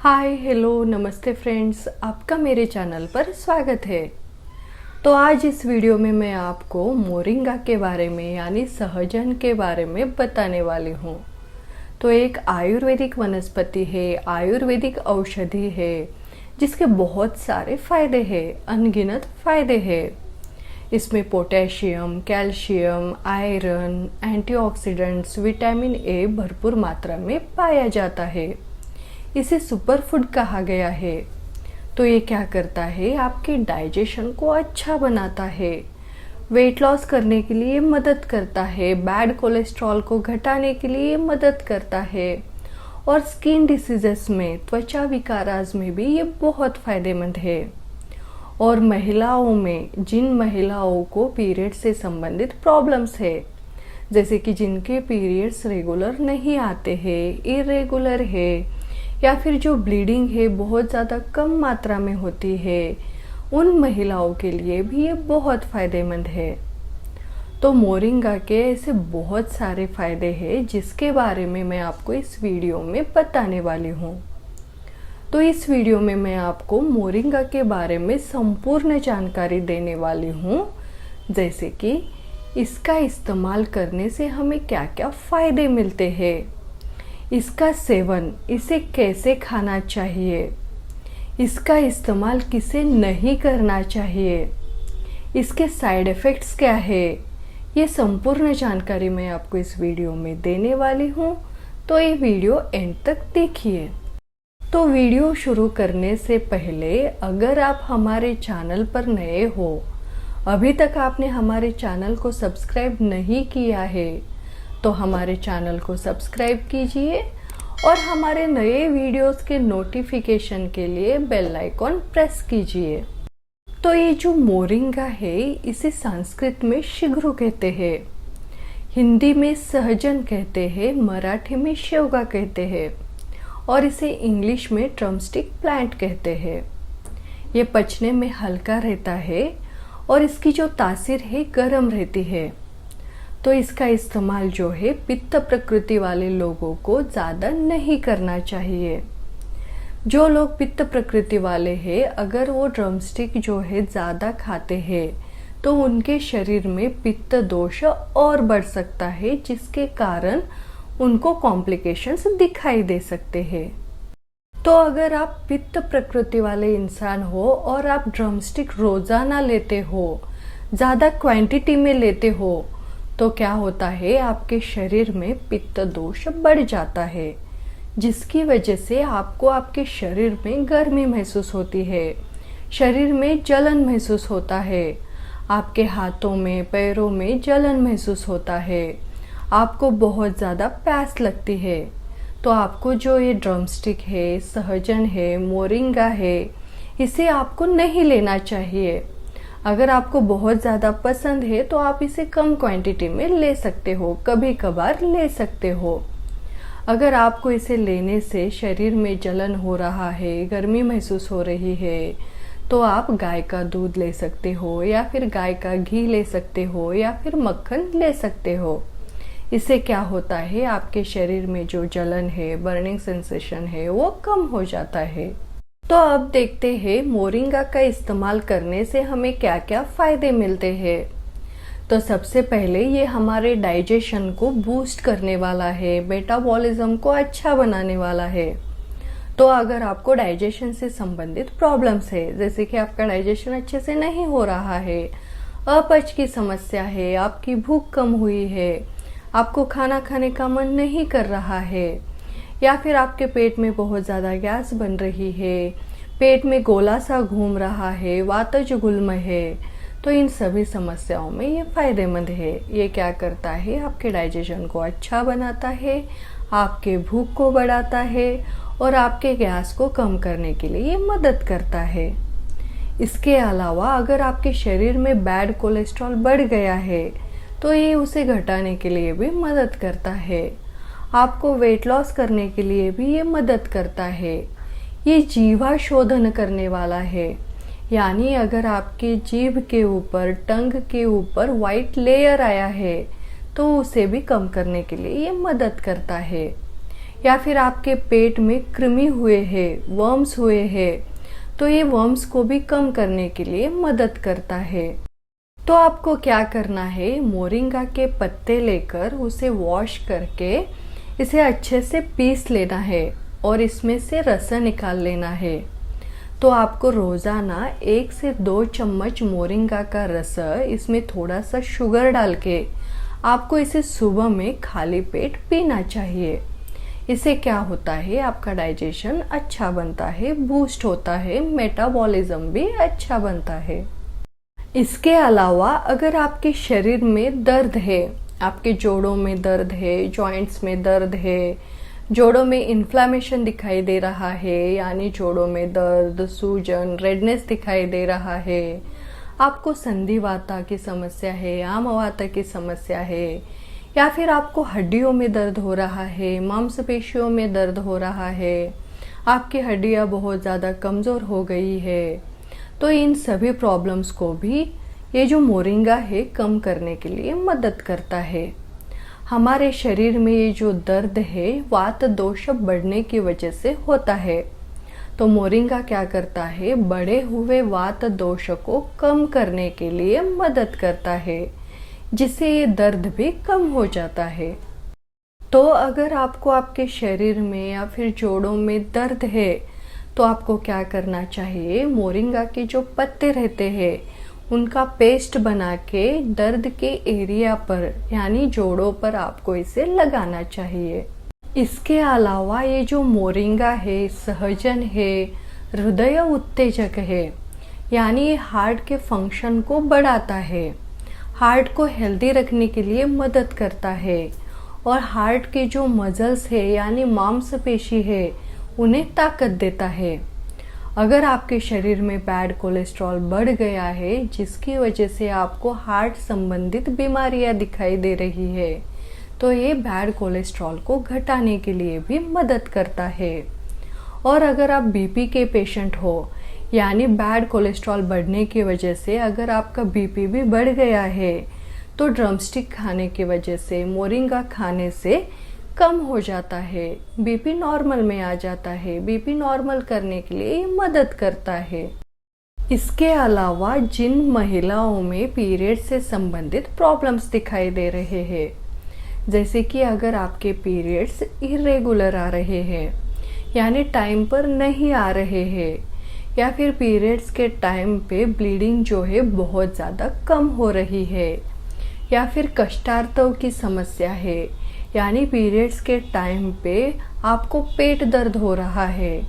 Hi hello नमस्ते friends, आपका मेरे चैनल पर स्वागत है। तो आज इस वीडियो में मैं आपको मोरिंगा के बारे में यानी सहजन के बारे में बताने वाली हूँ। तो एक आयुर्वेदिक वनस्पति है, आयुर्वेदिक औषधि है जिसके बहुत सारे फायदे हैं, अनगिनत फायदे हैं। इसमें potassium, calcium, iron, antioxidants, vitamin A भरपूर मात्रा में पाया जाता है। इसे सुपरफूड कहा गया है। तो ये क्या करता है, आपके डाइजेशन को अच्छा बनाता है, वेट लॉस करने के लिए मदद करता है, बैड कोलेस्ट्रॉल को घटाने के लिए मदद करता है और स्किन डिसीजेस में, त्वचा विकाराज में भी ये बहुत फायदेमंद है। और महिलाओं में, जिन महिलाओं को पीरियड से संबंधित प्रॉब्लम्स है, जैसे कि जिनके पीरियड्स रेगुलर नहीं आते हैं, इरेगुलर है, या फिर जो ब्लीडिंग है बहुत ज़्यादा कम मात्रा में होती है, उन महिलाओं के लिए भी ये बहुत फ़ायदेमंद है। तो मोरिंगा के ऐसे बहुत सारे फ़ायदे हैं जिसके बारे में मैं आपको इस वीडियो में बताने वाली हूँ। तो इस वीडियो में मैं आपको मोरिंगा के बारे में संपूर्ण जानकारी देने वाली हूँ, जैसे कि इसका इस्तेमाल करने से हमें क्या क्या फ़ायदे मिलते हैं, इसका सेवन, इसे कैसे खाना चाहिए, इसका इस्तेमाल किसे नहीं करना चाहिए, इसके साइड इफ़ेक्ट्स क्या है, ये संपूर्ण जानकारी मैं आपको इस वीडियो में देने वाली हूँ। तो ये वीडियो एंड तक देखिए। तो वीडियो शुरू करने से पहले अगर आप हमारे चैनल पर नए हो, अभी तक आपने हमारे चैनल को सब्सक्राइब नहीं किया है, तो हमारे चैनल को सब्सक्राइब कीजिए और हमारे नए वीडियोस के नोटिफिकेशन के लिए बेल आइकॉन प्रेस कीजिए। तो ये जो मोरिंगा है, इसे संस्कृत में शिग्रु कहते हैं, हिंदी में सहजन कहते हैं, मराठी में शेवगा कहते हैं और इसे इंग्लिश में ड्रमस्टिक प्लांट कहते हैं। ये पचने में हल्का रहता है और इसकी जो तासीर है गर्म रहती है। तो इसका इस्तेमाल जो है पित्त प्रकृति वाले लोगों को ज़्यादा नहीं करना चाहिए। जो लोग पित्त प्रकृति वाले हैं, अगर वो ड्रमस्टिक जो है ज़्यादा खाते हैं तो उनके शरीर में पित्त दोष और बढ़ सकता है, जिसके कारण उनको कॉम्प्लिकेशंस दिखाई दे सकते हैं। तो अगर आप पित्त प्रकृति वाले इंसान हो और आप ड्रमस्टिक रोज़ाना लेते हो, ज़्यादा क्वांटिटी में लेते हो, तो क्या होता है, आपके शरीर में पित्त दोष बढ़ जाता है, जिसकी वजह से आपको आपके शरीर में गर्मी महसूस होती है, शरीर में जलन महसूस होता है, आपके हाथों में, पैरों में जलन महसूस होता है, आपको बहुत ज़्यादा प्यास लगती है। तो आपको जो ये ड्रमस्टिक है, सहजन है, मोरिंगा है, इसे आपको नहीं लेना चाहिए। अगर आपको बहुत ज़्यादा पसंद है तो आप इसे कम क्वांटिटी में ले सकते हो, कभी कभार ले सकते हो। अगर आपको इसे लेने से शरीर में जलन हो रहा है, गर्मी महसूस हो रही है, तो आप गाय का दूध ले सकते हो या फिर गाय का घी ले सकते हो या फिर मक्खन ले सकते हो। इससे क्या होता है, आपके शरीर में जो जलन है, बर्निंग सेंसेशन है, वो कम हो जाता है। तो अब देखते हैं मोरिंगा का इस्तेमाल करने से हमें क्या क्या फ़ायदे मिलते हैं। तो सबसे पहले ये हमारे डाइजेशन को बूस्ट करने वाला है, मेटाबॉलिज्म को अच्छा बनाने वाला है। तो अगर आपको डाइजेशन से संबंधित प्रॉब्लम्स है, जैसे कि आपका डाइजेशन अच्छे से नहीं हो रहा है, अपच की समस्या है, आपकी भूख कम हुई है, आपको खाना खाने का मन नहीं कर रहा है, या फिर आपके पेट में बहुत ज़्यादा गैस बन रही है, पेट में गोला सा घूम रहा है, वातज गुल्म है, तो इन सभी समस्याओं में ये फ़ायदेमंद है। ये क्या करता है, आपके डाइजेशन को अच्छा बनाता है, आपके भूख को बढ़ाता है और आपके गैस को कम करने के लिए ये मदद करता है। इसके अलावा अगर आपके शरीर में बैड कोलेस्ट्रॉल बढ़ गया है तो ये उसे घटाने के लिए भी मदद करता है। आपको वेट लॉस करने के लिए भी ये मदद करता है। ये जीवा शोधन करने वाला है, यानी अगर आपके जीभ के ऊपर, टंग के ऊपर वाइट लेयर आया है तो उसे भी कम करने के लिए ये मदद करता है। या फिर आपके पेट में कृमि हुए हैं, वर्म्स हुए हैं, तो ये वर्म्स को भी कम करने के लिए मदद करता है। तो आपको क्या करना है, मोरिंगा के पत्ते लेकर उसे वॉश करके इसे अच्छे से पीस लेना है और इसमें से रस निकाल लेना है। तो आपको रोज़ाना 1 से 2 चम्मच मोरिंगा का रस, इसमें थोड़ा सा शुगर डाल के आपको इसे सुबह में खाली पेट पीना चाहिए। इससे क्या होता है, आपका डाइजेशन अच्छा बनता है, बूस्ट होता है, मेटाबॉलिज्म भी अच्छा बनता है। इसके अलावा अगर आपके शरीर में दर्द है, आपके जोड़ों में दर्द है, जॉइंट्स में दर्द है, जोड़ों में इन्फ्लामेशन दिखाई दे रहा है, यानी जोड़ों में दर्द, सूजन, रेडनेस दिखाई दे रहा है, आपको संधिवाता की समस्या है, आमवाता की समस्या है, या फिर आपको हड्डियों में दर्द हो रहा है, मांसपेशियों में दर्द हो रहा है, आपकी हड्डियां बहुत ज़्यादा कमज़ोर हो गई है, तो इन सभी प्रॉब्लम्स को भी ये जो मोरिंगा है कम करने के लिए मदद करता है। हमारे शरीर में ये जो दर्द है वात दोष बढ़ने की वजह से होता है। तो मोरिंगा क्या करता है, बढ़े हुए वात दोष को कम करने के लिए मदद करता है, जिससे ये दर्द भी कम हो जाता है। तो अगर आपको आपके शरीर में या फिर जोड़ों में दर्द है तो आपको क्या करना चाहिए, मोरिंगा के जो पत्ते रहते हैं उनका पेस्ट बना के दर्द के एरिया पर यानी जोड़ों पर आपको इसे लगाना चाहिए। इसके अलावा ये जो मोरिंगा है, सहजन है, हृदय उत्तेजक है, यानी ये हार्ट के फंक्शन को बढ़ाता है, हार्ट को हेल्दी रखने के लिए मदद करता है और हार्ट के जो मसल्स है यानी मांसपेशी है उन्हें ताकत देता है। अगर आपके शरीर में बैड कोलेस्ट्रॉल बढ़ गया है जिसकी वजह से आपको हार्ट संबंधित बीमारियां दिखाई दे रही है, तो ये बैड कोलेस्ट्रॉल को घटाने के लिए भी मदद करता है। और अगर आप बीपी के पेशेंट हो, यानी बैड कोलेस्ट्रॉल बढ़ने की वजह से अगर आपका बीपी भी बढ़ गया है, तो ड्रमस्टिक खाने की वजह से, मोरिंगा खाने से कम हो जाता है, बीपी नॉर्मल में आ जाता है। बीपी नॉर्मल करने के लिए ये मदद करता है। इसके अलावा जिन महिलाओं में पीरियड से संबंधित प्रॉब्लम्स दिखाई दे रहे हैं, जैसे कि अगर आपके पीरियड्स इरेगुलर आ रहे हैं यानी टाइम पर नहीं आ रहे हैं, या फिर पीरियड्स के टाइम पे ब्लीडिंग जो है बहुत ज़्यादा कम हो रही है, या फिर कष्टार्तव की समस्या है यानी पीरियड्स के टाइम पे आपको पेट दर्द हो रहा है,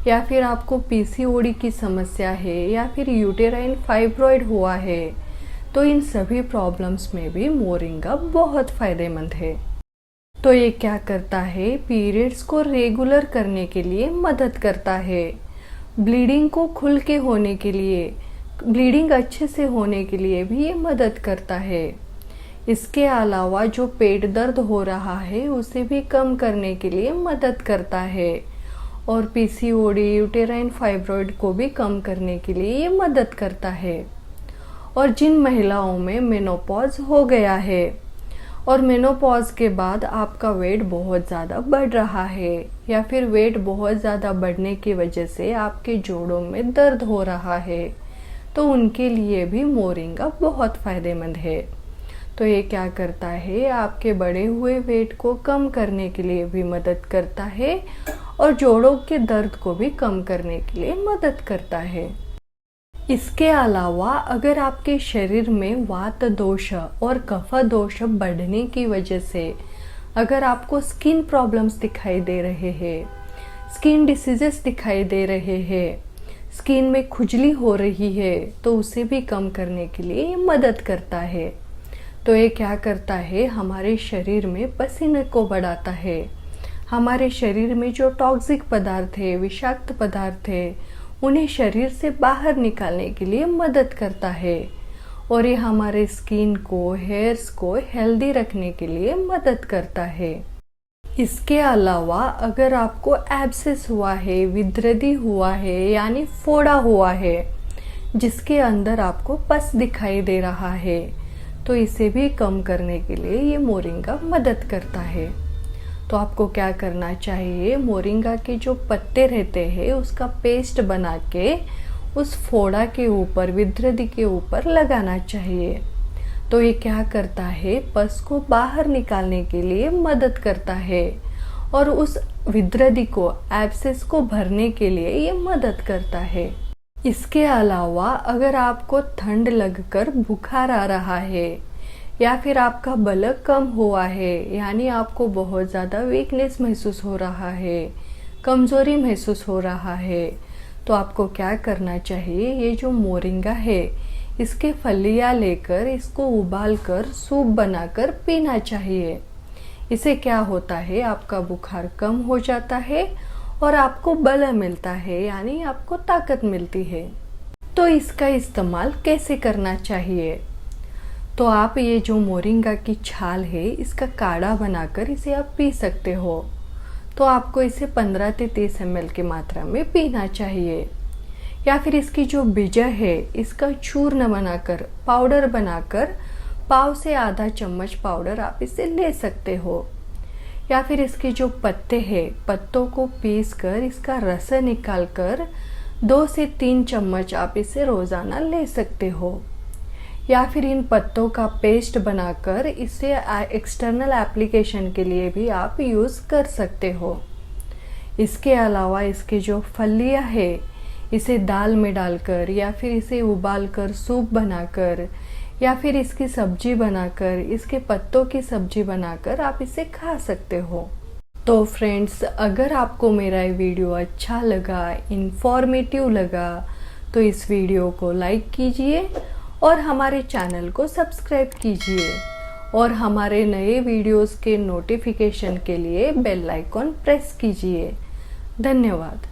या फिर आपको पीसीओडी की समस्या है, या फिर यूटेराइन फाइब्रॉइड हुआ है, तो इन सभी प्रॉब्लम्स में भी मोरिंगा बहुत फ़ायदेमंद है। तो ये क्या करता है, पीरियड्स को रेगुलर करने के लिए मदद करता है, ब्लीडिंग को खुल के होने के लिए, ब्लीडिंग अच्छे से होने के लिए भी ये मदद करता है। इसके अलावा जो पेट दर्द हो रहा है उसे भी कम करने के लिए मदद करता है, और पीसीओडी, यूटेराइन फाइब्रॉइड को भी कम करने के लिए ये मदद करता है। और जिन महिलाओं में मेनोपॉज हो गया है और मेनोपॉज के बाद आपका वेट बहुत ज़्यादा बढ़ रहा है, या फिर वेट बहुत ज़्यादा बढ़ने की वजह से आपके जोड़ों में दर्द हो रहा है, तो उनके लिए भी मोरिंगा बहुत फ़ायदेमंद है। तो ये क्या करता है, आपके बढ़े हुए वेट को कम करने के लिए भी मदद करता है और जोड़ों के दर्द को भी कम करने के लिए मदद करता है। इसके अलावा अगर आपके शरीर में वात दोष और कफ दोष बढ़ने की वजह से अगर आपको स्किन प्रॉब्लम्स दिखाई दे रहे हैं, स्किन डिसीजेस दिखाई दे रहे हैं, स्किन में खुजली हो रही है, तो उसे भी कम करने के लिए ये मदद करता है। तो ये क्या करता है, हमारे शरीर में पसीने को बढ़ाता है, हमारे शरीर में जो टॉक्सिक पदार्थ है, विषाक्त पदार्थ है, उन्हें शरीर से बाहर निकालने के लिए मदद करता है, और ये हमारे स्किन को, हेयर्स को हेल्दी रखने के लिए मदद करता है। इसके अलावा अगर आपको एब्सेस हुआ है, विद्रदी हुआ है यानी फोड़ा हुआ है, जिसके अंदर आपको पस दिखाई दे रहा है, तो इसे भी कम करने के लिए ये मोरिंगा मदद करता है। तो आपको क्या करना चाहिए, मोरिंगा के जो पत्ते रहते हैं उसका पेस्ट बना के उस फोड़ा के ऊपर, विद्रदी के ऊपर लगाना चाहिए। तो ये क्या करता है, पस को बाहर निकालने के लिए मदद करता है और उस विद्रदी को, एब्सेस को भरने के लिए ये मदद करता है। इसके अलावा अगर आपको ठंड लगकर बुखार आ रहा है या फिर आपका बल कम हुआ है, यानी आपको बहुत ज़्यादा वीकनेस महसूस हो रहा है, कमज़ोरी महसूस हो रहा है, तो आपको क्या करना चाहिए, ये जो मोरिंगा है इसके फलियाँ लेकर इसको उबालकर सूप बनाकर पीना चाहिए। इसे क्या होता है, आपका बुखार कम हो जाता है और आपको बल मिलता है, यानी आपको ताकत मिलती है। तो इसका इस्तेमाल कैसे करना चाहिए, तो आप ये जो मोरिंगा की छाल है इसका काढ़ा बनाकर इसे आप पी सकते हो। तो आपको इसे 15 से 30 ml की मात्रा में पीना चाहिए। या फिर इसकी जो बीज है इसका चूर्ण बनाकर, पाउडर बनाकर, पाव से आधा चम्मच पाउडर आप इसे ले सकते हो। या फिर इसके जो पत्ते हैं, पत्तों को पीस कर इसका रस निकाल कर 2 से 3 चम्मच आप इसे रोज़ाना ले सकते हो। या फिर इन पत्तों का पेस्ट बनाकर इसे एक्सटर्नल एप्लीकेशन के लिए भी आप यूज़ कर सकते हो। इसके अलावा इसके जो फलियाँ है इसे दाल में डालकर या फिर इसे उबालकर सूप बनाकर या फिर इसकी सब्जी बनाकर, इसके पत्तों की सब्जी बनाकर आप इसे खा सकते हो। तो फ्रेंड्स, अगर आपको मेरा ये वीडियो अच्छा लगा, इन्फॉर्मेटिव लगा, तो इस वीडियो को लाइक कीजिए और हमारे चैनल को सब्सक्राइब कीजिए और हमारे नए वीडियोस के नोटिफिकेशन के लिए बेल आइकॉन प्रेस कीजिए। धन्यवाद।